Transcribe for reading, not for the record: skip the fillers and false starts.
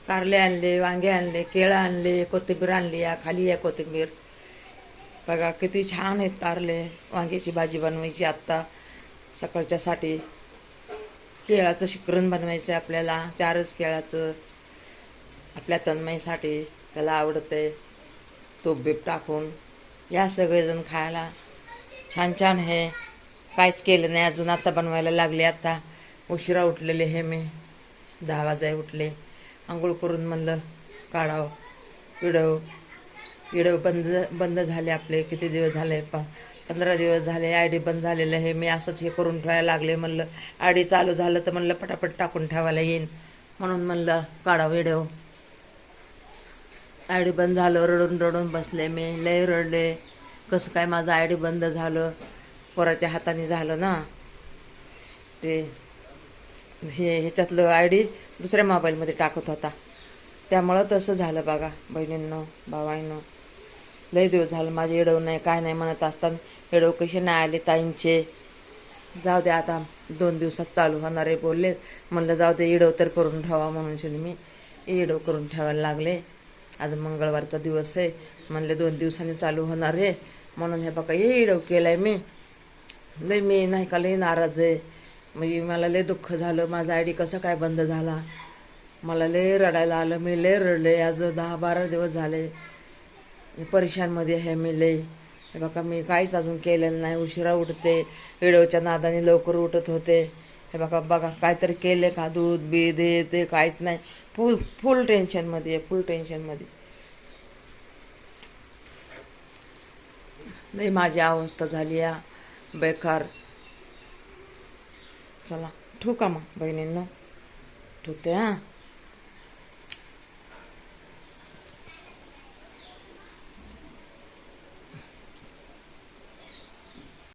कारले आणले, वांगे आणले, केळं आणले, कोथिंबीर आणली, या खाली आहे कोथिंबीर. बघा किती छान आहेत कारले. वांग्याची भाजी बनवायची आत्ता सकाळच्यासाठी. केळाचं शिकरण बनवायचं आहे आपल्याला, 4च केळाचं आपल्या तन्मयीसाठी. त्याला आवडते तूप बीप टाकून. या सगळेजण खायला. छान छान आहे. काहीच केलं नाही अजून, आता बनवायला लागले. आता उशिरा उठलेले हे मी, 10 वाजे उठले. आंघोळ करून म्हणलं काढावं व्हिडिओ. व्हिडिओ बंद झाले आपले. किती दिवस झाले? 15 दिवस झाले. आय डी बंद झालेलं आहे. मी असंच हे करून ठेवायला लागले. म्हणलं आय डी चालू झालं तर म्हणलं पटापट टाकून ठेवायला येईन, म्हणून म्हणलं काढावं व्हिडिओ. आय डी बंद झालं. रडून रडून बसले मी. लय रडले. कसं काय माझं आय डी बंद झालं? पोराच्या हाताने झालं ना ते. ह्याच्यातलं आय डी दुसऱ्या मोबाईलमध्ये टाकत होता, त्यामुळं तसं झालं. बघा बहिणींनो, भावांनो, लय दिवस झालं माझे येडव नाही काय नाही म्हणत असताना येडव कसे नाही आले ताईंचे. जाऊ दे आता 2 दिवसात चालू होणार आहे बोलले. म्हणलं जाऊ दे येडव तर करून ठेवा, म्हणून मी येडव करून ठेवायला लागले. आज मंगळवारचा दिवस आहे. म्हणले 2 दिवसांनी चालू होणार आहे, म्हणून हे बघा हे येडव केलं आहे मी. लय मी नाही का लय नाराज आहे. म्हणजे मला लय दुःख झालं. माझा आय डी कसा काय बंद झाला? मला लय रडायला आलं. मी लय रडले. आज 10-12 दिवस झाले परेशानमध्ये आहे मी लय. हे बघा मी काहीच अजून केलेलं नाही. उशिरा उठते. व्हिडिओच्या नादाने लवकर उठत होते. हे बघा बघा काहीतरी केले का? दूध बीध हे ते काहीच नाही. फुल टेन्शनमध्ये आहे. फुल टेन्शनमध्ये लय माझी अवस्था झाली या बेकार. चला ठेवू का मग बहिणींनो? ठेवते हां.